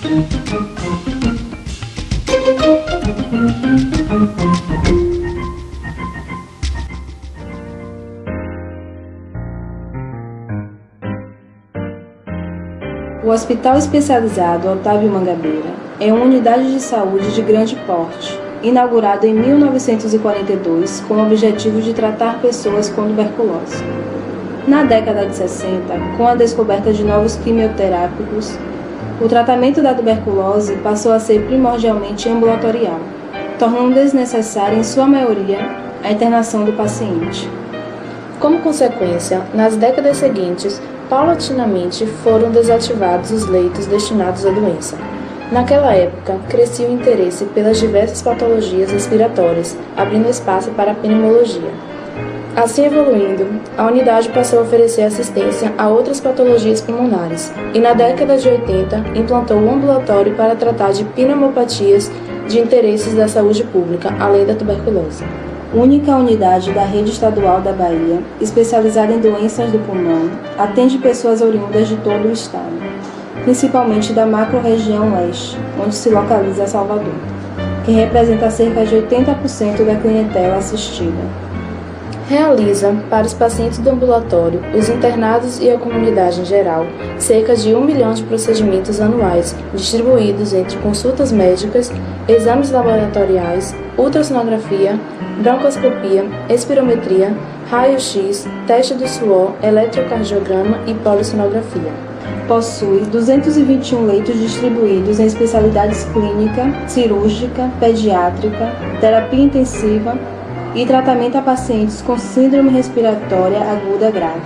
O Hospital Especializado Otávio Mangabeira é uma unidade de saúde de grande porte, inaugurado em 1942 com o objetivo de tratar pessoas com tuberculose. Na década de 60, com a descoberta de novos quimioterápicos, o tratamento da tuberculose passou a ser primordialmente ambulatorial, tornando desnecessária, em sua maioria, a internação do paciente. Como consequência, nas décadas seguintes, paulatinamente foram desativados os leitos destinados à doença. Naquela época, crescia o interesse pelas diversas patologias respiratórias, abrindo espaço para a pneumologia. Assim evoluindo, a unidade passou a oferecer assistência a outras patologias pulmonares e, na década de 80, implantou o ambulatório para tratar de pneumopatias de interesses da saúde pública, além da tuberculose. Única unidade da rede estadual da Bahia, especializada em doenças do pulmão, atende pessoas oriundas de todo o estado, principalmente da macro-região leste, onde se localiza Salvador, que representa cerca de 80% da clientela assistida. Realiza, para os pacientes do ambulatório, os internados e a comunidade em geral, cerca de 1 milhão de procedimentos anuais, distribuídos entre consultas médicas, exames laboratoriais, ultrassonografia, broncoscopia, espirometria, raio-x, teste do suor, eletrocardiograma e polissonografia. Possui 221 leitos distribuídos em especialidades clínica, cirúrgica, pediátrica, terapia intensiva e tratamento a pacientes com síndrome respiratória aguda grave,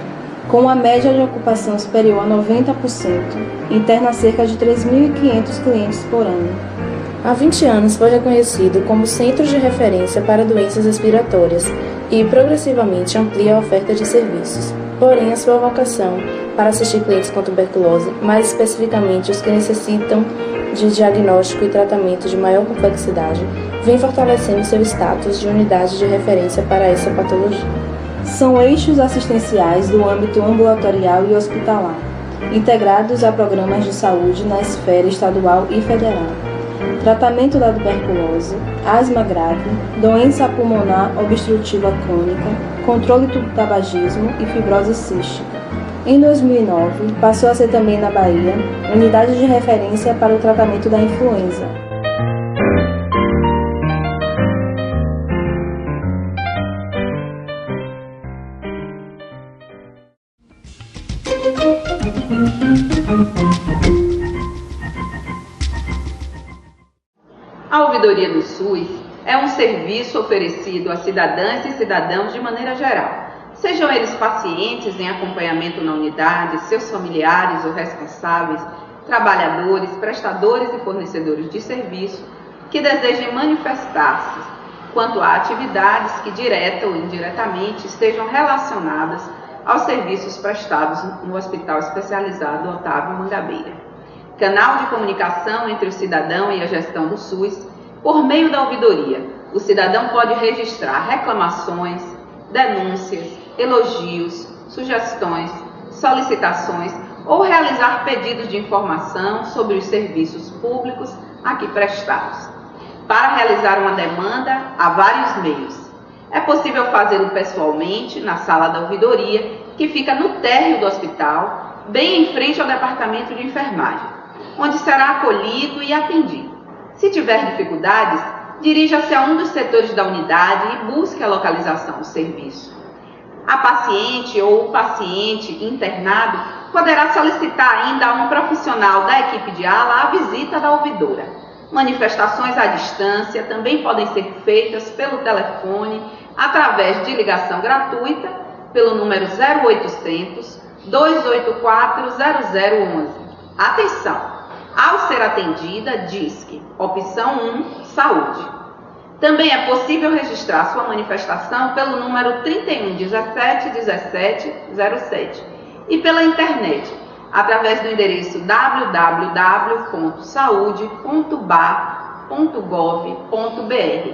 com uma média de ocupação superior a 90%, interna cerca de 3.500 clientes por ano. Há 20 anos foi reconhecido como centro de referência para doenças respiratórias e progressivamente amplia a oferta de serviços. Porém, a sua vocação para assistir clientes com tuberculose, mais especificamente os que necessitam de diagnóstico e tratamento de maior complexidade, vem fortalecendo seu status de unidade de referência para essa patologia. São eixos assistenciais do âmbito ambulatorial e hospitalar, integrados a programas de saúde na esfera estadual e federal. Tratamento da tuberculose, asma grave, doença pulmonar obstrutiva crônica, controle do tabagismo e fibrose cística. Em 2009, passou a ser também na Bahia unidade de referência para o tratamento da influenza. A ouvidoria do SUS é um serviço oferecido a cidadãs e cidadãos de maneira geral, sejam eles pacientes em acompanhamento na unidade, seus familiares ou responsáveis, trabalhadores, prestadores e fornecedores de serviço que desejem manifestar-se quanto a atividades que direta ou indiretamente estejam relacionadas aos serviços prestados no Hospital Especializado Otávio Mangabeira. Canal de comunicação entre o cidadão e a gestão do SUS, por meio da ouvidoria. O cidadão pode registrar reclamações, denúncias, elogios, sugestões, solicitações ou realizar pedidos de informação sobre os serviços públicos aqui prestados. Para realizar uma demanda, há vários meios. É possível fazê-lo pessoalmente na sala da ouvidoria, que fica no térreo do hospital, bem em frente ao departamento de enfermagem, onde será acolhido e atendido. Se tiver dificuldades, dirija-se a um dos setores da unidade e busque a localização do serviço. A paciente ou o paciente internado poderá solicitar ainda a um profissional da equipe de ala a visita da ouvidora. Manifestações à distância também podem ser feitas pelo telefone através de ligação gratuita pelo número 0800 284 0011. Atenção! Ao ser atendida, DISC, opção 1, saúde. Também é possível registrar sua manifestação pelo número 31 17 17 07 e pela internet, através do endereço www.saude.ba.gov.br.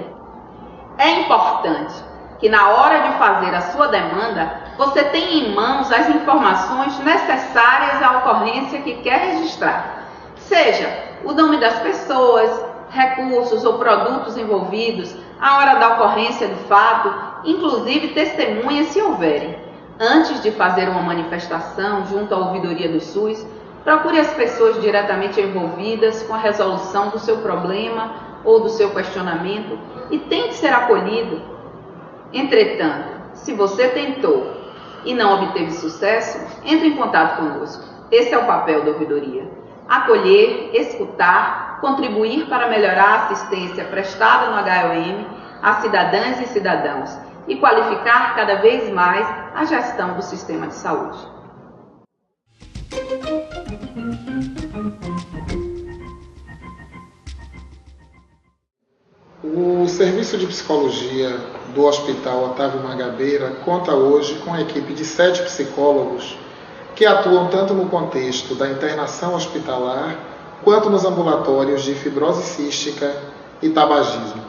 É importante que na hora de fazer a sua demanda, você tenha em mãos as informações necessárias à ocorrência que quer registrar. seja o nome das pessoas, recursos ou produtos envolvidos, a hora da ocorrência do fato, inclusive testemunhas se houverem. Antes de fazer uma manifestação junto à ouvidoria do SUS, procure as pessoas diretamente envolvidas com a resolução do seu problema ou do seu questionamento e tente ser acolhido. Entretanto, se você tentou e não obteve sucesso, entre em contato conosco. Esse é o papel da ouvidoria: acolher, escutar, contribuir para melhorar a assistência prestada no HOM a cidadãs e cidadãos e qualificar cada vez mais a gestão do sistema de saúde. O Serviço de Psicologia do Hospital Otávio Mangabeira conta hoje com a equipe de 7 psicólogos que atuam tanto no contexto da internação hospitalar quanto nos ambulatórios de fibrose cística e tabagismo.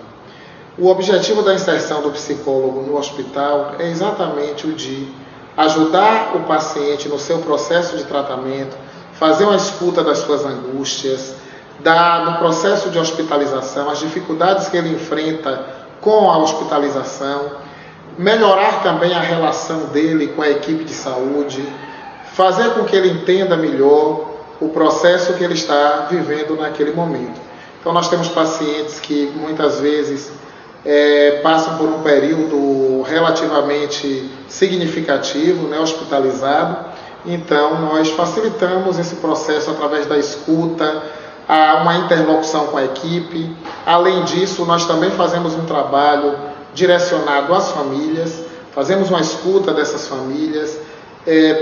O objetivo da inserção do psicólogo no hospital é exatamente o de ajudar o paciente no seu processo de tratamento, fazer uma escuta das suas angústias, no processo de hospitalização, as dificuldades que ele enfrenta com a hospitalização, melhorar também a relação dele com a equipe de saúde, fazer com que ele entenda melhor o processo que ele está vivendo naquele momento. Então nós temos pacientes que muitas vezes passam por um período relativamente significativo, hospitalizado. Então nós facilitamos esse processo através da escuta, uma interlocução com a equipe. Além disso, nós também fazemos um trabalho direcionado às famílias, fazemos uma escuta dessas famílias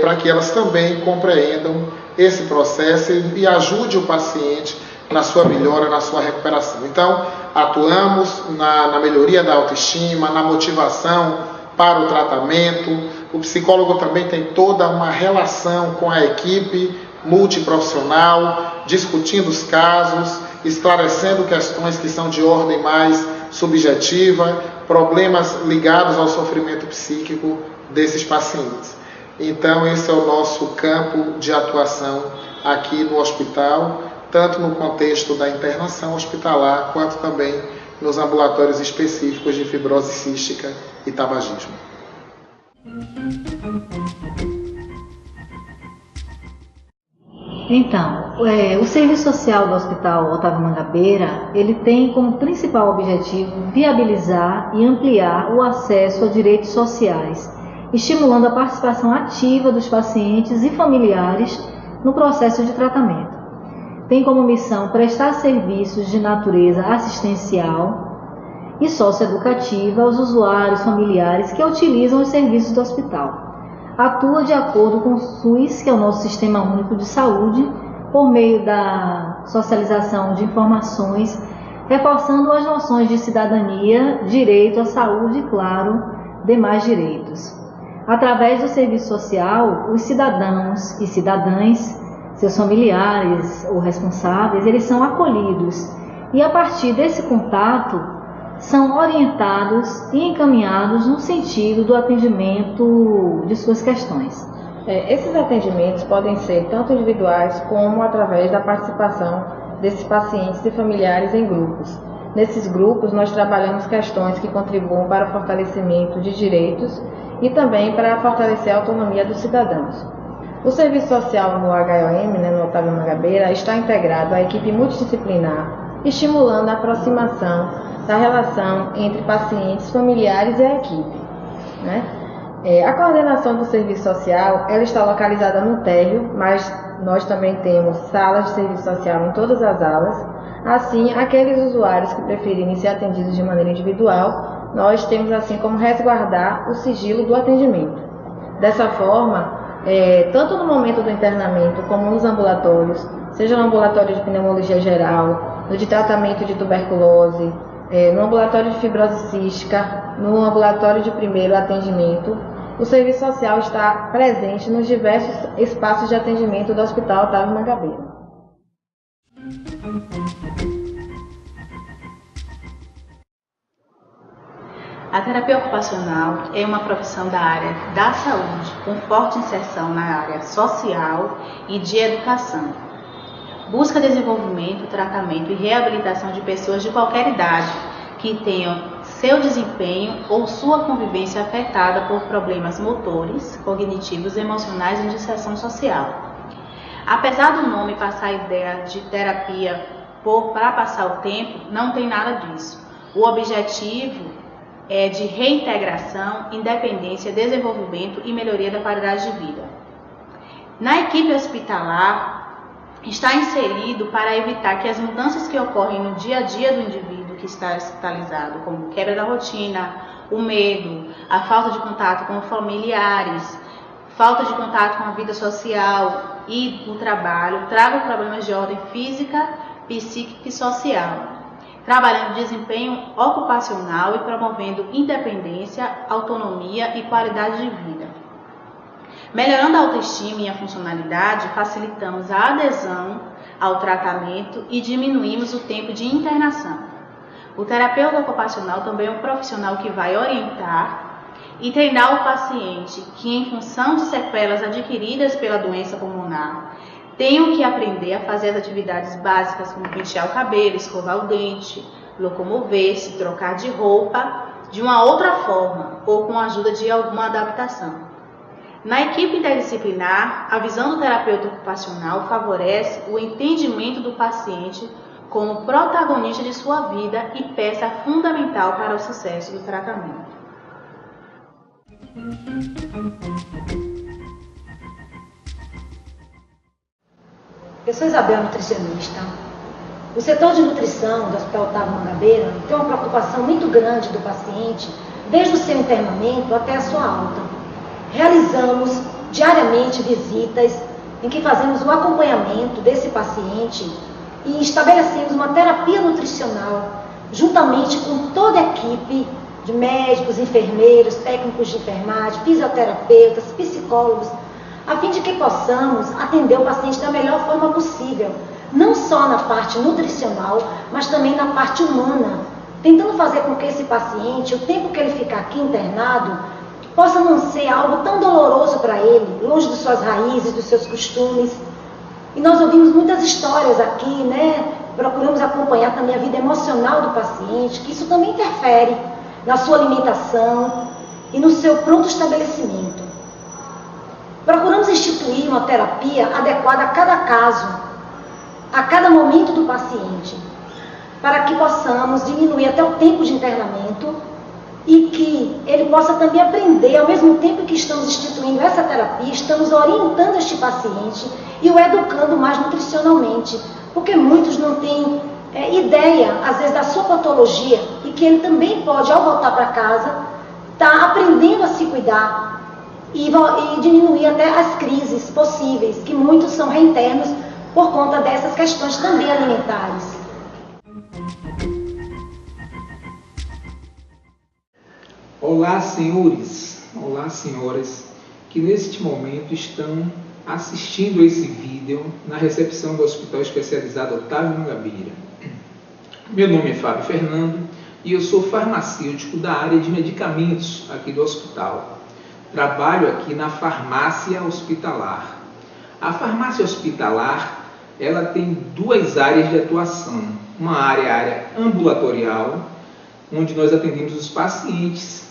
para que elas também compreendam esse processo e ajude o paciente na sua melhora, na sua recuperação. Então, atuamos na melhoria da autoestima, na motivação para o tratamento. O psicólogo também tem toda uma relação com a equipe multiprofissional, discutindo os casos, esclarecendo questões que são de ordem mais subjetiva, problemas ligados ao sofrimento psíquico desses pacientes. Então, esse é o nosso campo de atuação aqui no hospital, tanto no contexto da internação hospitalar, quanto também nos ambulatórios específicos de fibrose cística e tabagismo. Então, o Serviço Social do Hospital Otávio Mangabeira, ele tem como principal objetivo viabilizar e ampliar o acesso a direitos sociais, estimulando a participação ativa dos pacientes e familiares no processo de tratamento. Tem como missão prestar serviços de natureza assistencial e socioeducativa aos usuários familiares que utilizam os serviços do hospital. Atua de acordo com o SUS, que é o nosso Sistema Único de Saúde, por meio da socialização de informações, reforçando as noções de cidadania, direito à saúde e, claro, demais direitos. Através do serviço social, os cidadãos e cidadãs, seus familiares ou responsáveis, eles são acolhidos e, a partir desse contato, são orientados e encaminhados no sentido do atendimento de suas questões. Esses atendimentos podem ser tanto individuais como através da participação desses pacientes e familiares em grupos. Nesses grupos, nós trabalhamos questões que contribuam para o fortalecimento de direitos e também para fortalecer a autonomia dos cidadãos. O serviço social no HOM, no Otávio Mangabeira, está integrado à equipe multidisciplinar, estimulando a aproximação da relação entre pacientes, familiares e a equipe. A coordenação do serviço social ela está localizada no térreo, mas nós também temos salas de serviço social em todas as alas. Assim, aqueles usuários que preferirem ser atendidos de maneira individual, nós temos assim como resguardar o sigilo do atendimento. Dessa forma, tanto no momento do internamento como nos ambulatórios, seja no ambulatório de pneumologia geral, no de tratamento de tuberculose, no ambulatório de fibrose cística, no ambulatório de primeiro atendimento, o serviço social está presente nos diversos espaços de atendimento do Hospital Otávio Mangabeira. A terapia ocupacional é uma profissão da área da saúde, com forte inserção na área social e de educação. busca desenvolvimento, tratamento e reabilitação de pessoas de qualquer idade que tenham seu desempenho ou sua convivência afetada por problemas motores, cognitivos, emocionais e de inserção social. Apesar do nome passar a ideia de terapia para passar o tempo, não tem nada disso. O objetivo é de reintegração, independência, desenvolvimento e melhoria da qualidade de vida. Na equipe hospitalar, está inserido para evitar que as mudanças que ocorrem no dia a dia do indivíduo que está hospitalizado, como quebra da rotina, o medo, a falta de contato com familiares, falta de contato com a vida social e o trabalho, tragam problemas de ordem física, psíquica e social, trabalhando desempenho ocupacional e promovendo independência, autonomia e qualidade de vida. Melhorando a autoestima e a funcionalidade, facilitamos a adesão ao tratamento e diminuímos o tempo de internação. O terapeuta ocupacional também é um profissional que vai orientar e treinar o paciente que, em função de sequelas adquiridas pela doença pulmonar, tenham que aprender a fazer as atividades básicas como pentear o cabelo, escovar o dente, locomover-se, trocar de roupa de uma outra forma ou com a ajuda de alguma adaptação. Na equipe interdisciplinar, a visão do terapeuta ocupacional favorece o entendimento do paciente como protagonista de sua vida e peça fundamental para o sucesso do tratamento. Eu sou Isabel, nutricionista. O setor de nutrição do Hospital Otávio Mangabeira tem uma preocupação muito grande do paciente, desde o seu internamento até a sua alta. Realizamos diariamente visitas em que fazemos o acompanhamento desse paciente e estabelecemos uma terapia nutricional, juntamente com toda a equipe de médicos, enfermeiros, técnicos de enfermagem, fisioterapeutas, psicólogos, a fim de que possamos atender o paciente da melhor forma possível, não só na parte nutricional, mas também na parte humana, tentando fazer com que esse paciente, o tempo que ele ficar aqui internado, possa não ser algo tão doloroso para ele, longe de suas raízes, dos seus costumes. E nós ouvimos muitas histórias aqui, né? Procuramos acompanhar também a vida emocional do paciente, que isso também interfere na sua alimentação e no seu pronto estabelecimento. Procuramos instituir uma terapia adequada a cada caso, a cada momento do paciente, para que possamos diminuir até o tempo de internamento e que ele possa também aprender, ao mesmo tempo que estamos instituindo essa terapia, estamos orientando este paciente e o educando mais nutricionalmente, porque muitos não têm ideia, às vezes, da sua patologia e que ele também pode, ao voltar para casa, estar aprendendo a se cuidar e diminuir até as crises possíveis, que muitos são reinternos por conta dessas questões também alimentares. Olá, senhores, olá, senhoras, que neste momento estão assistindo esse vídeo na recepção do Hospital Especializado Otávio Mangabeira. Meu nome é Fábio Fernando e eu sou farmacêutico da área de medicamentos aqui do hospital. Trabalho aqui na farmácia hospitalar. A farmácia hospitalar, ela tem duas áreas de atuação. Uma área ambulatorial, onde nós atendemos os pacientes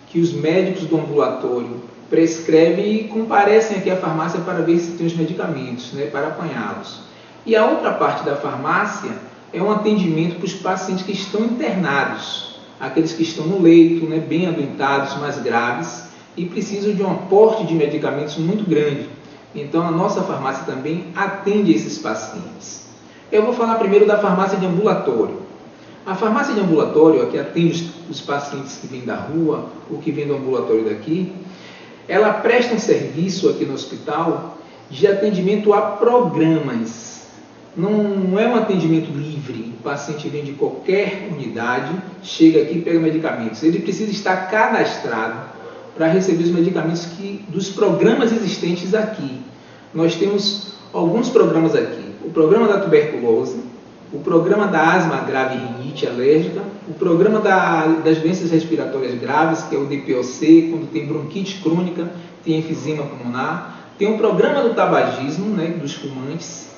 que os médicos do ambulatório prescrevem e comparecem aqui à farmácia para ver se tem os medicamentos, né, para apanhá-los. E a outra parte da farmácia é um atendimento para os pacientes que estão internados, aqueles que estão no leito, né, bem adoentados, mais graves, e precisam de um aporte de medicamentos muito grande. Então, a nossa farmácia também atende esses pacientes. Eu vou falar primeiro da farmácia de ambulatório. A farmácia de ambulatório, que atende os pacientes que vêm da rua ou que vêm do ambulatório daqui, ela presta um serviço aqui no hospital de atendimento a programas. Não é um atendimento livre. O paciente vem de qualquer unidade, chega aqui e pega medicamentos. Ele precisa estar cadastrado para receber os medicamentos dos programas existentes aqui. Nós temos alguns programas aqui. O programa da tuberculose, o programa da asma grave e rinite alérgica, o programa das doenças respiratórias graves, que é o DPOC, quando tem bronquite crônica, tem enfisema pulmonar. Tem o programa do tabagismo, né, dos fumantes.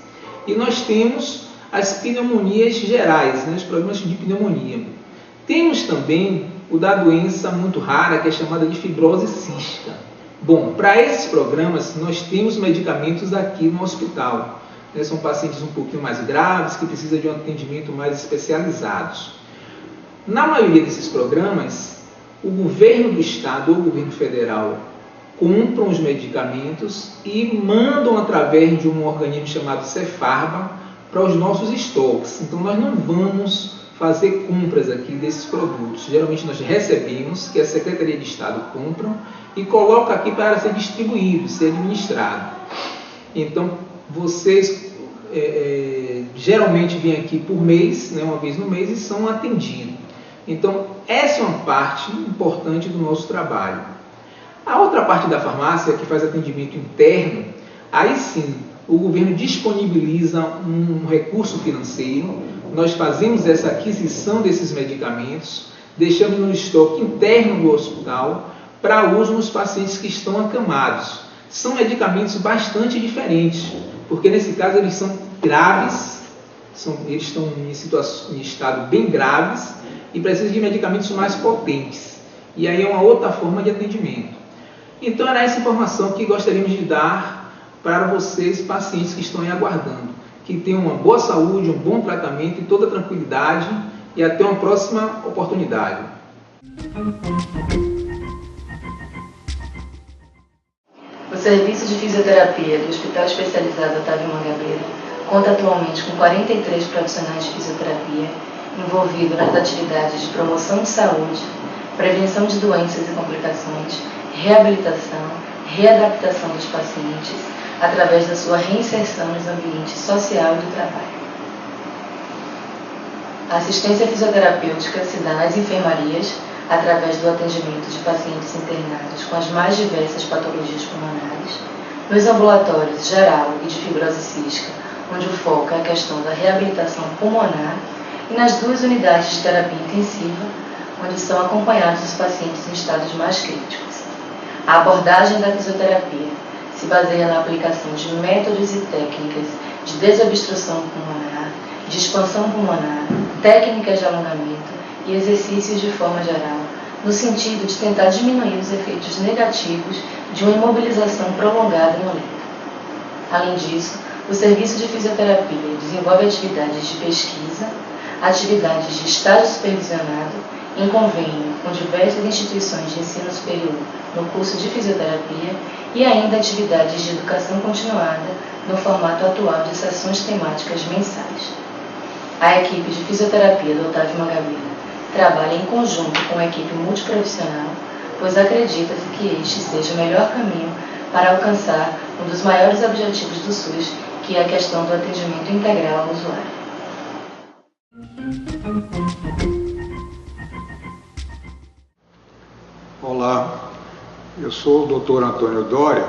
E nós temos as pneumonias gerais, né, os problemas de pneumonia. Temos também o da doença muito rara, que é chamada de fibrose cística. Bom, para esses programas, nós temos medicamentos aqui no hospital. São pacientes um pouquinho mais graves, que precisam de um atendimento mais especializado. Na maioria desses programas, o governo do estado ou o governo federal compram os medicamentos e mandam através de um organismo chamado Cefarba para os nossos estoques. Então, nós não vamos fazer compras aqui desses produtos. Geralmente, nós recebemos, que a Secretaria de Estado compra e coloca aqui para ser distribuído, ser administrado. Então, vocês geralmente vêm aqui por mês, né, uma vez no mês, e são atendidos. Então, essa é uma parte importante do nosso trabalho. A outra parte da farmácia, que faz atendimento interno, aí sim, o governo disponibiliza um recurso financeiro, nós fazemos essa aquisição desses medicamentos, deixamos no estoque interno do hospital para uso nos pacientes que estão acamados. São medicamentos bastante diferentes, porque nesse caso eles são graves, eles estão em estado bem graves e precisam de medicamentos mais potentes. E aí é uma outra forma de atendimento. Então era essa informação que gostaríamos de dar para vocês, pacientes que estão aí aguardando. Que tenham uma boa saúde, um bom tratamento e toda tranquilidade. E até uma próxima oportunidade. O Serviço de Fisioterapia do Hospital Especializado Otávio Mangabeira conta atualmente com 43 profissionais de fisioterapia envolvidos nas atividades de promoção de saúde, prevenção de doenças e complicações, reabilitação, readaptação dos pacientes, através da sua reinserção nos ambientes social e do trabalho. A assistência fisioterapêutica se dá nas enfermarias, através do atendimento de pacientes internados com as mais diversas patologias pulmonares, nos ambulatórios geral e de fibrose cística, onde o foco é a questão da reabilitação pulmonar, e nas 2 unidades de terapia intensiva, onde são acompanhados os pacientes em estados mais críticos. A abordagem da fisioterapia se baseia na aplicação de métodos e técnicas de desobstrução pulmonar, de expansão pulmonar, técnicas de alongamento e exercícios de forma geral, no sentido de tentar diminuir os efeitos negativos de uma imobilização prolongada no leito. Além disso, o Serviço de Fisioterapia desenvolve atividades de pesquisa, atividades de estágio supervisionado, em convênio com diversas instituições de ensino superior no curso de fisioterapia e ainda atividades de educação continuada no formato atual de sessões temáticas mensais. A equipe de fisioterapia do Otávio Mangabeira trabalha em conjunto com a equipe multiprofissional, pois acredita-se que este seja o melhor caminho para alcançar um dos maiores objetivos do SUS, que é a questão do atendimento integral ao usuário. Olá, eu sou o Dr. Antônio Dória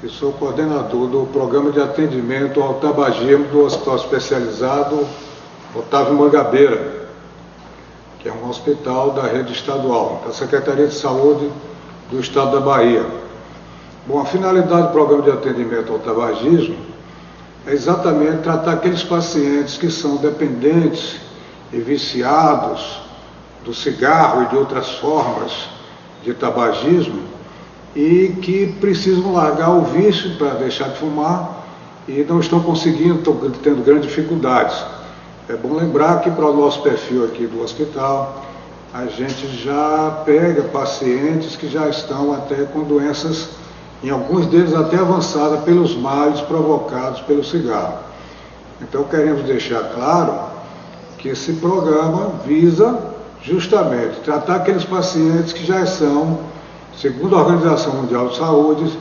e sou coordenador do Programa de Atendimento ao Tabagismo do Hospital Especializado Otávio Mangabeira, que é um hospital da rede estadual, da Secretaria de Saúde do Estado da Bahia. Bom, a finalidade do Programa de Atendimento ao Tabagismo é exatamente tratar aqueles pacientes que são dependentes e viciados do cigarro e de outras formas de tabagismo e que precisam largar o vício para deixar de fumar e não estão conseguindo, estão tendo grandes dificuldades. É bom lembrar que para o nosso perfil aqui do hospital, a gente já pega pacientes que já estão até com doenças, em alguns deles até avançadas, pelos males provocados pelo cigarro. Então queremos deixar claro que esse programa visa justamente tratar aqueles pacientes que já são, segundo a Organização Mundial de Saúde,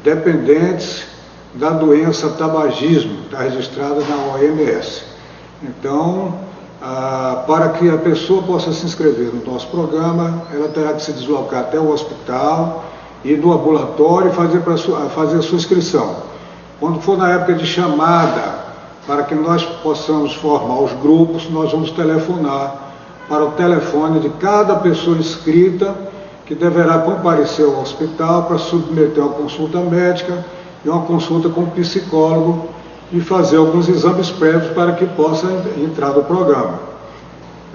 dependentes da doença tabagismo, está registrada na OMS. Então, para que a pessoa possa se inscrever no nosso programa, ela terá que se deslocar até o hospital, ir no ambulatório e fazer a sua inscrição. Quando for na época de chamada, para que nós possamos formar os grupos, nós vamos telefonar para o telefone de cada pessoa inscrita, que deverá comparecer ao hospital para submeter uma consulta médica e uma consulta com o psicólogo, e fazer alguns exames prévios para que possa entrar no programa.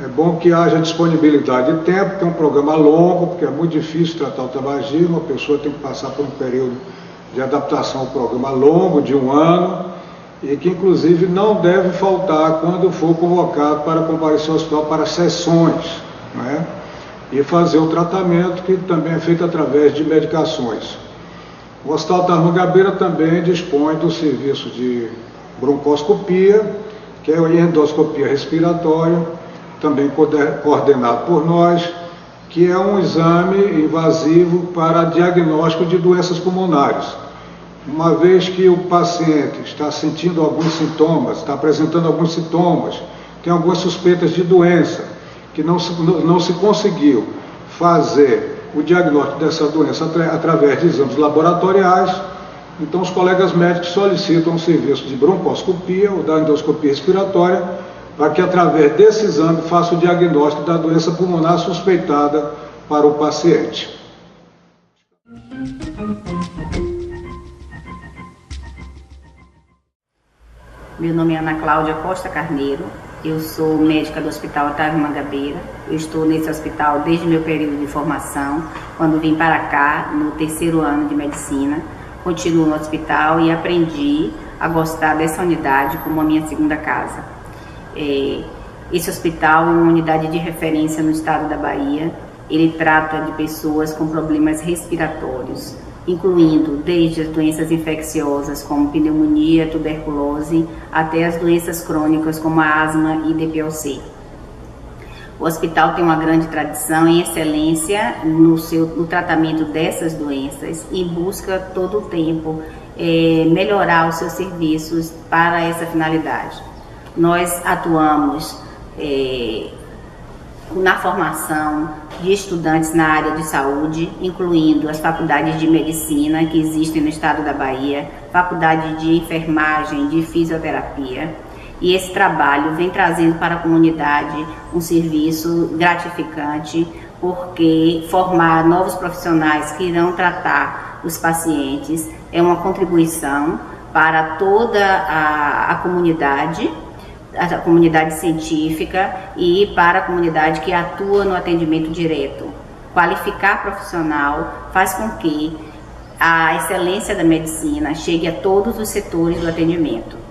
É bom que haja disponibilidade de tempo, que é um programa longo, porque é muito difícil tratar o tabagismo, a pessoa tem que passar por um período de adaptação ao programa longo, de 1 ano, e que inclusive não deve faltar quando for convocado para comparecer ao hospital para sessões, né? E fazer o tratamento, que também é feito através de medicações. O Hospital Otávio Mangabeira também dispõe do serviço de broncoscopia, que é a endoscopia respiratória, também coordenado por nós, que é um exame invasivo para diagnóstico de doenças pulmonares. Uma vez que o paciente está sentindo alguns sintomas, está apresentando alguns sintomas, tem algumas suspeitas de doença, que não se conseguiu fazer o diagnóstico dessa doença através de exames laboratoriais, então os colegas médicos solicitam um serviço de broncoscopia ou da endoscopia respiratória, para que através desse exame faça o diagnóstico da doença pulmonar suspeitada para o paciente. Meu nome é Ana Cláudia Costa Carneiro, eu sou médica do Hospital Otávio Mangabeira. Eu estou nesse hospital desde o meu período de formação, quando vim para cá no 3º ano de medicina. Continuo no hospital e aprendi a gostar dessa unidade como a minha segunda casa. Esse hospital é uma unidade de referência no estado da Bahia. Ele trata de pessoas com problemas respiratórios, incluindo desde as doenças infecciosas como pneumonia, tuberculose, até as doenças crônicas como a asma e DPOC. O hospital tem uma grande tradição em excelência no tratamento dessas doenças e busca todo o tempo melhorar os seus serviços para essa finalidade. Nós atuamos na formação de estudantes na área de saúde, incluindo as faculdades de medicina que existem no estado da Bahia, faculdade de enfermagem, de fisioterapia, e esse trabalho vem trazendo para a comunidade um serviço gratificante, porque formar novos profissionais que irão tratar os pacientes é uma contribuição para toda a comunidade científica e para a comunidade que atua no atendimento direto. Qualificar profissional faz com que a excelência da medicina chegue a todos os setores do atendimento.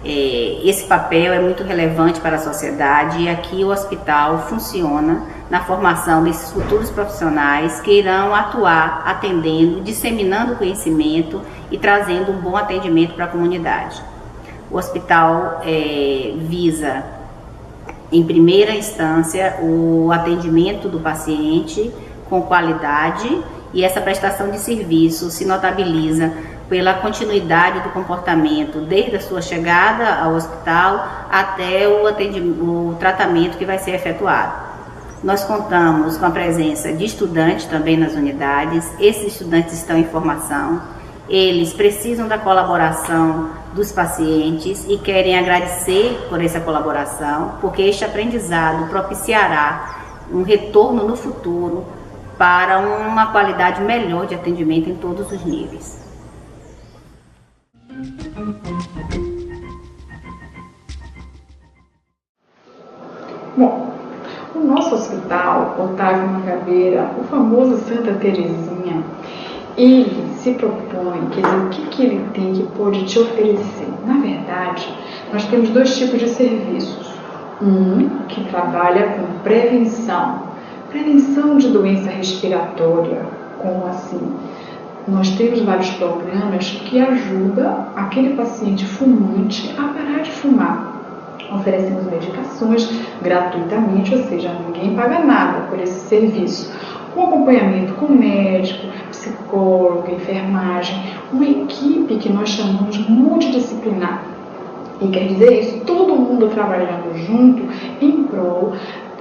Esse papel é muito relevante para a sociedade e aqui o hospital funciona na formação desses futuros profissionais que irão atuar atendendo, disseminando conhecimento e trazendo um bom atendimento para a comunidade. O hospital visa, em primeira instância, o atendimento do paciente com qualidade, e essa prestação de serviço se notabiliza pela continuidade do comportamento desde a sua chegada ao hospital até o tratamento que vai ser efetuado. Nós contamos com a presença de estudantes também nas unidades. Esses estudantes estão em formação, eles precisam da colaboração dos pacientes e querem agradecer por essa colaboração, porque este aprendizado propiciará um retorno no futuro para uma qualidade melhor de atendimento em todos os níveis. Bom, o nosso hospital, Otávio Mangabeira, o famoso Santa Terezinha, ele se propõe, quer dizer, o que ele tem que pode te oferecer? Na verdade, nós temos 2 tipos de serviços. Um que trabalha com prevenção de doença respiratória, como assim? Nós temos vários programas que ajudam aquele paciente fumante a parar de fumar. Oferecemos medicações gratuitamente, ou seja, ninguém paga nada por esse serviço. Com acompanhamento com médico, psicólogo, enfermagem, uma equipe que nós chamamos multidisciplinar. E quer dizer isso, todo mundo trabalhando junto em prol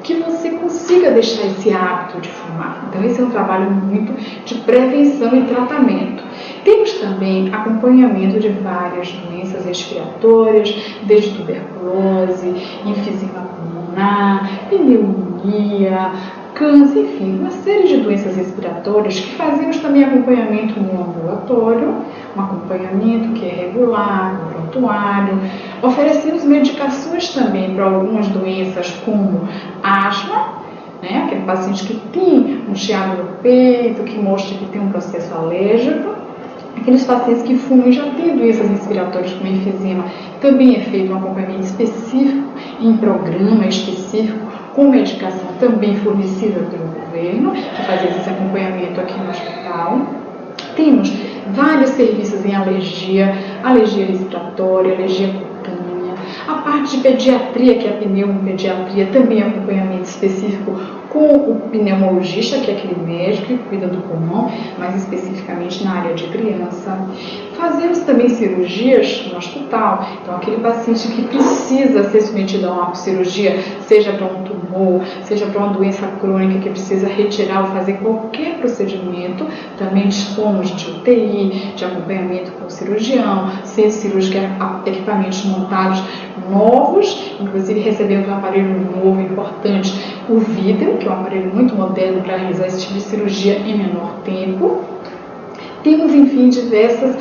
que você consiga deixar esse hábito de fumar. Então esse é um trabalho muito de prevenção e tratamento. Temos também acompanhamento de várias doenças respiratórias, desde tuberculose, enfisema pulmonar, pneumonia, câncer, enfim, uma série de doenças respiratórias que fazemos também acompanhamento no ambulatório, um acompanhamento que é regular, no prontuário. Oferecemos medicações também para algumas doenças como asma, né? Aquele paciente que tem um chiado no peito, que mostra que tem um processo alérgico. Aqueles pacientes que fumam e já têm doenças respiratórias como enfisema, também é feito um acompanhamento específico, em programa específico, com medicação também fornecida pelo governo, que faz esse acompanhamento aqui no hospital. Temos vários serviços em alergia respiratória, alergia cutânea, a parte de pediatria, que é a pneumopediatria, também é acompanhamento específico com o pneumologista, que é aquele médico que cuida do pulmão, mais especificamente na área de criança. Fazemos também cirurgias no hospital, então aquele paciente que precisa ser submetido a uma cirurgia, seja para um tumor, seja para uma doença crônica que precisa retirar ou fazer qualquer procedimento, também dispomos de UTI, de acompanhamento com o cirurgião, centro cirúrgico, equipamentos montados novos, inclusive recebemos um aparelho novo, importante, o Vidro, que é um aparelho muito moderno para realizar esse tipo de cirurgia em menor tempo. Temos, enfim, diversas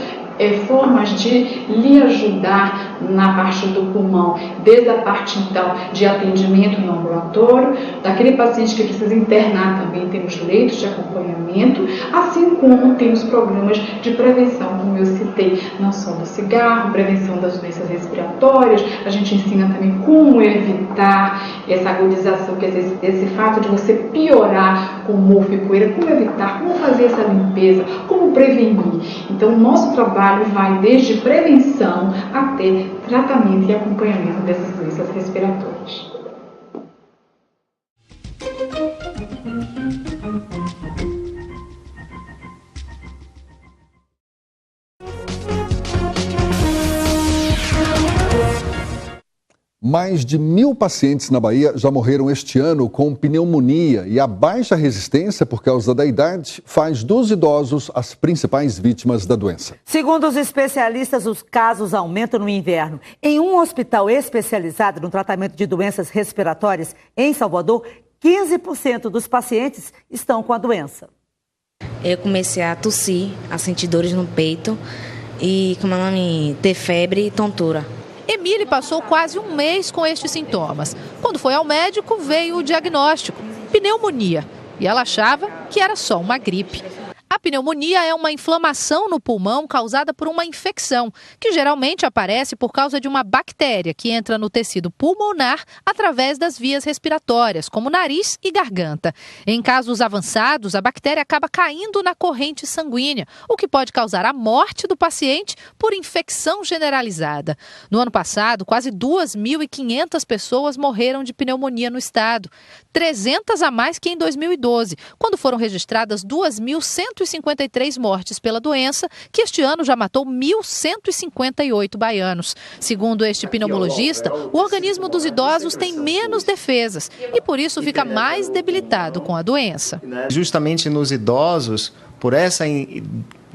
formas de lhe ajudar na parte do pulmão, desde a parte, então, de atendimento no ambulatório, daquele paciente que precisa internar também temos leitos de acompanhamento, assim como temos programas de prevenção, como eu citei, não só do cigarro, prevenção das doenças respiratórias, a gente ensina também como evitar essa agudização, quer dizer, esse fato de você piorar com mofo e poeira, como evitar, como fazer essa limpeza, como prevenir. Então, o nosso trabalho vai desde prevenção até tratamento e acompanhamento dessas doenças respiratórias. Mais de 1.000 pacientes na Bahia já morreram este ano com pneumonia e a baixa resistência por causa da idade faz dos idosos as principais vítimas da doença. Segundo os especialistas, os casos aumentam no inverno. Em um hospital especializado no tratamento de doenças respiratórias em Salvador, 15% dos pacientes estão com a doença. Eu comecei a tossir, a sentir dores no peito e ter febre e tontura. Emília passou quase um mês com estes sintomas. Quando foi ao médico, veio o diagnóstico: pneumonia. E ela achava que era só uma gripe. A pneumonia é uma inflamação no pulmão causada por uma infecção, que geralmente aparece por causa de uma bactéria que entra no tecido pulmonar através das vias respiratórias, como nariz e garganta. Em casos avançados, a bactéria acaba caindo na corrente sanguínea, o que pode causar a morte do paciente por infecção generalizada. No ano passado, quase 2.500 pessoas morreram de pneumonia no estado, 300 a mais que em 2012, quando foram registradas 2.153 mortes pela doença, que este ano já matou 1.158 baianos. Segundo este pneumologista, o organismo dos idosos tem menos defesas e por isso fica mais debilitado com a doença. Justamente nos idosos, por essa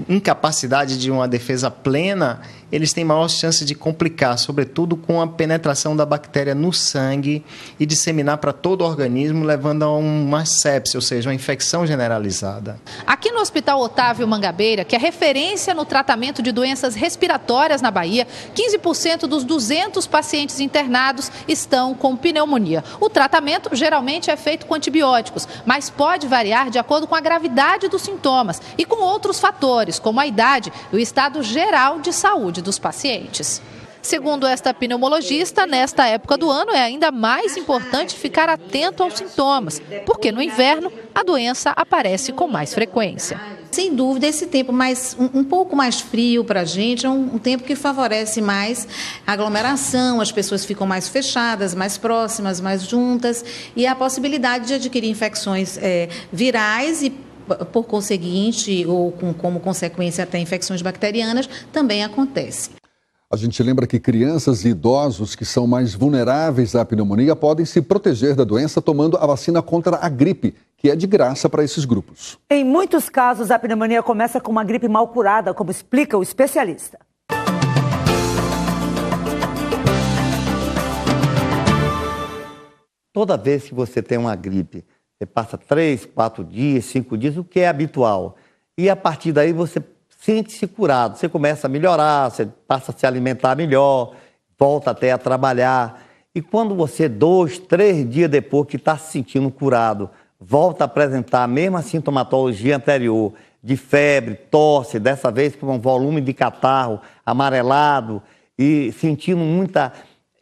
incapacidade de uma defesa plena, eles têm maior chance de complicar, sobretudo com a penetração da bactéria no sangue e disseminar para todo o organismo, levando a uma sepse, ou seja, uma infecção generalizada. Aqui no Hospital Otávio Mangabeira, que é referência no tratamento de doenças respiratórias na Bahia, 15% dos 200 pacientes internados estão com pneumonia. O tratamento geralmente é feito com antibióticos, mas pode variar de acordo com a gravidade dos sintomas e com outros fatores, como a idade e o estado geral de saúde dos pacientes. Segundo esta pneumologista, nesta época do ano é ainda mais importante ficar atento aos sintomas, porque no inverno a doença aparece com mais frequência. Sem dúvida, esse tempo um pouco mais frio para a gente é um tempo que favorece mais a aglomeração, as pessoas ficam mais fechadas, mais próximas, mais juntas, e a possibilidade de adquirir infecções virais e, por conseguinte, ou como consequência até infecções bacterianas, também acontece. A gente lembra que crianças e idosos que são mais vulneráveis à pneumonia podem se proteger da doença tomando a vacina contra a gripe, que é de graça para esses grupos. Em muitos casos, a pneumonia começa com uma gripe mal curada, como explica o especialista. Toda vez que você tem uma gripe Você passa 3, 4 dias, 5 dias, o que é habitual. E a partir daí você sente-se curado, você começa a melhorar, você passa a se alimentar melhor, volta até a trabalhar. E quando você, 2, 3 dias depois que está se sentindo curado, volta a apresentar a mesma sintomatologia anterior, de febre, tosse, dessa vez com um volume de catarro amarelado e sentindo muita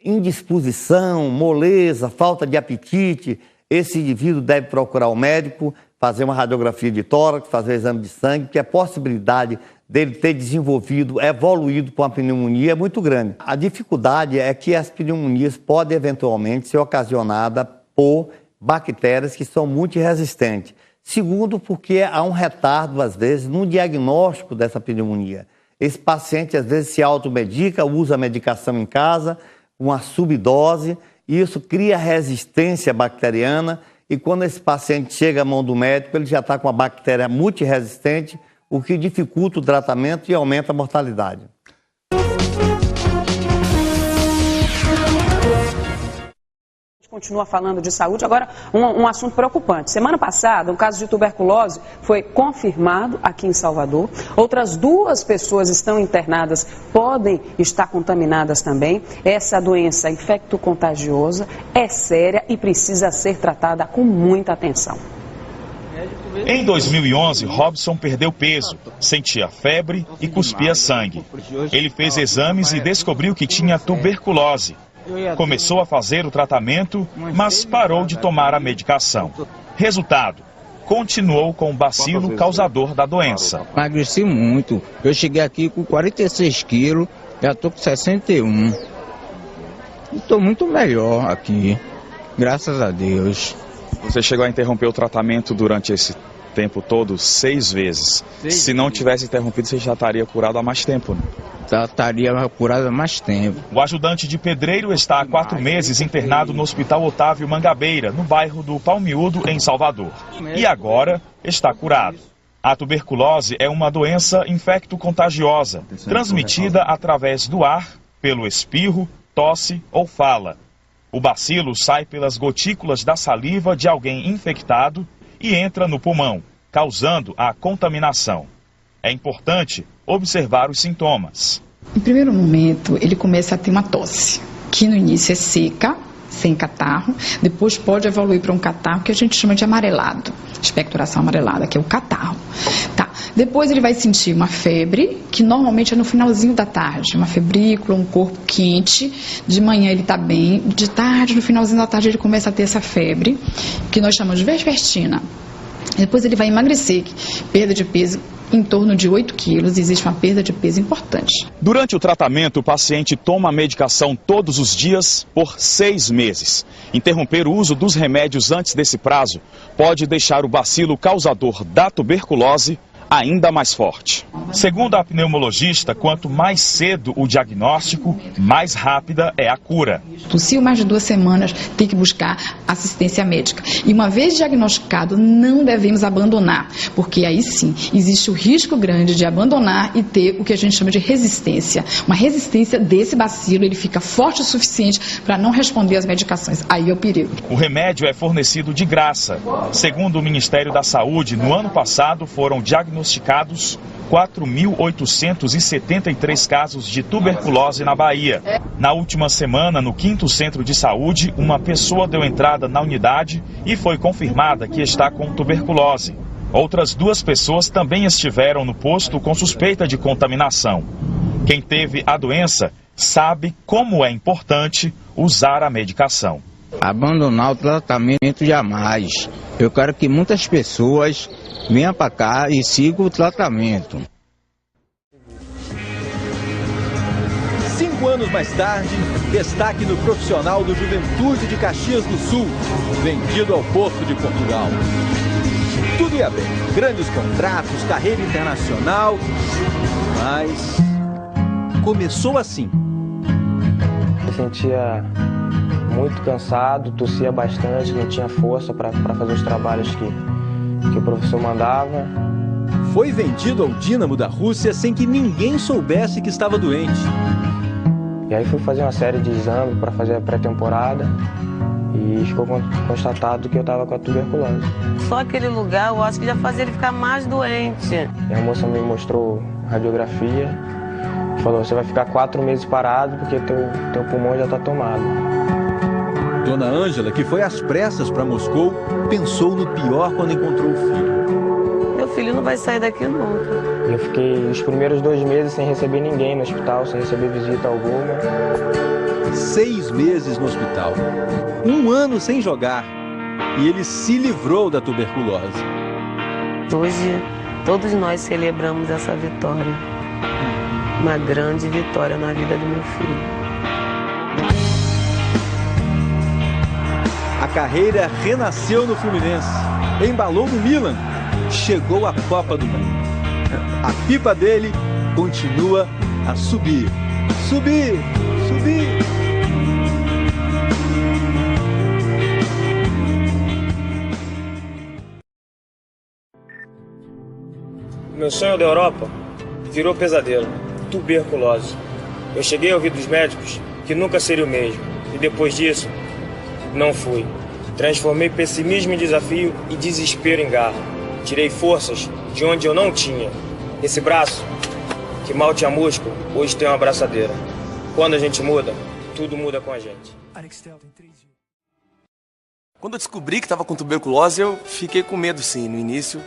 indisposição, moleza, falta de apetite, esse indivíduo deve procurar o médico, fazer uma radiografia de tórax, fazer um exame de sangue, porque a possibilidade dele ter desenvolvido, evoluído com a pneumonia é muito grande. A dificuldade é que as pneumonias podem eventualmente ser ocasionadas por bactérias que são multiresistentes. Segundo, porque há um retardo, às vezes, no diagnóstico dessa pneumonia. Esse paciente, às vezes, se automedica, usa a medicação em casa, uma subdose, e isso cria resistência bacteriana, e quando esse paciente chega à mão do médico, ele já está com a bactéria multiresistente, o que dificulta o tratamento e aumenta a mortalidade. Continua falando de saúde. Agora, um assunto preocupante. Semana passada, um caso de tuberculose foi confirmado aqui em Salvador. Outras 2 pessoas estão internadas, podem estar contaminadas também. Essa doença infecto-contagiosa é séria e precisa ser tratada com muita atenção. Em 2011, Robson perdeu peso, sentia febre e cuspia sangue. Ele fez exames e descobriu que tinha tuberculose. Começou a fazer o tratamento, mas parou de tomar a medicação. Resultado, continuou com o bacilo causador da doença. Emagreci muito. Eu cheguei aqui com 46 quilos, já estou com 61. Estou muito melhor aqui, graças a Deus. Você chegou a interromper o tratamento durante esse tempo todo 6 vezes. Se não tivesse interrompido, você já estaria curado há mais tempo, né? Já estaria curado há mais tempo. O ajudante de pedreiro está há 4 meses internado no Hospital Otávio Mangabeira, no bairro do Palmiúdo, em Salvador. E agora está curado. A tuberculose é uma doença infecto-contagiosa, transmitida através do ar, pelo espirro, tosse ou fala. O bacilo sai pelas gotículas da saliva de alguém infectado e entra no pulmão, causando a contaminação. É importante observar os sintomas. Em primeiro momento, ele começa a ter uma tosse, que no início é seca, sem catarro, depois pode evoluir para um catarro que a gente chama de amarelado, expectoração amarelada, que é o catarro. Tá. Depois ele vai sentir uma febre, que normalmente é no finalzinho da tarde, uma febrícula, um corpo quente, de manhã ele está bem, de tarde, no finalzinho da tarde ele começa a ter essa febre, que nós chamamos de vespertina. Depois ele vai emagrecer, perda de peso em torno de 8 quilos, existe uma perda de peso importante. Durante o tratamento, o paciente toma a medicação todos os dias por 6 meses. Interromper o uso dos remédios antes desse prazo pode deixar o bacilo causador da tuberculose ainda mais forte. Segundo a pneumologista, quanto mais cedo o diagnóstico, mais rápida é a cura. Tossiu mais de 2 semanas, tem que buscar assistência médica. E uma vez diagnosticado, não devemos abandonar, porque aí sim, existe o risco grande de abandonar e ter o que a gente chama de resistência. Uma resistência desse bacilo, ele fica forte o suficiente para não responder às medicações. Aí é o perigo. O remédio é fornecido de graça. Segundo o Ministério da Saúde, no ano passado foram diagnosticados 4.873 casos de tuberculose na Bahia. Na última semana, no 5º Centro de Saúde, uma pessoa deu entrada na unidade e foi confirmada que está com tuberculose. Outras 2 pessoas também estiveram no posto com suspeita de contaminação. Quem teve a doença sabe como é importante usar a medicação. Abandonar o tratamento jamais. Eu quero que muitas pessoas venham para cá e sigam o tratamento. 5 anos mais tarde, destaque no profissional do Juventude de Caxias do Sul, vendido ao Porto de Portugal. Tudo ia bem, grandes contratos, carreira internacional, mas começou assim. Eu sentia muito cansado, tossia bastante, não tinha força para fazer os trabalhos que o professor mandava. Foi vendido ao Dínamo da Rússia sem que ninguém soubesse que estava doente. E aí fui fazer uma série de exames para fazer a pré-temporada e ficou constatado que eu estava com a tuberculose. Só aquele lugar eu acho que já fazia ele ficar mais doente. E a moça me mostrou radiografia, falou: você vai ficar 4 meses parado porque teu pulmão já está tomado. Dona Ângela, que foi às pressas para Moscou, pensou no pior quando encontrou o filho. Meu filho não vai sair daqui nunca. Eu fiquei os primeiros 2 meses sem receber ninguém no hospital, sem receber visita alguma. 6 meses no hospital, 1 ano sem jogar, e ele se livrou da tuberculose. Hoje, todos nós celebramos essa vitória. Uma grande vitória na vida do meu filho. A carreira renasceu no Fluminense, embalou no Milan, chegou à Copa do Mundo. A pipa dele continua a subir, subir, subir. Meu sonho da Europa virou pesadelo, tuberculose. Eu cheguei a ouvir dos médicos que nunca seria o mesmo, e depois disso, não fui. Transformei pessimismo em desafio e desespero em garra. Tirei forças de onde eu não tinha. Esse braço, que mal tinha músculo, hoje tem uma abraçadeira. Quando a gente muda, tudo muda com a gente. Quando eu descobri que estava com tuberculose, eu fiquei com medo, sim, no início.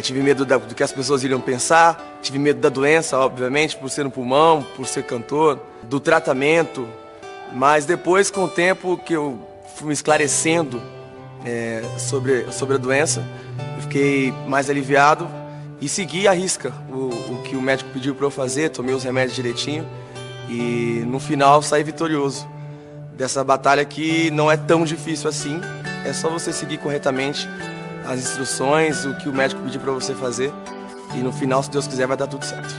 Tive medo do que as pessoas iriam pensar, tive medo da doença, obviamente, por ser no pulmão, por ser cantor, do tratamento. Mas depois, com o tempo que eu fui me esclarecendo sobre a doença, eu fiquei mais aliviado e segui à risca o que o médico pediu para eu fazer, tomei os remédios direitinho e no final saí vitorioso dessa batalha que não é tão difícil assim, é só você seguir corretamente as instruções, o que o médico pediu para você fazer e no final, se Deus quiser, vai dar tudo certo.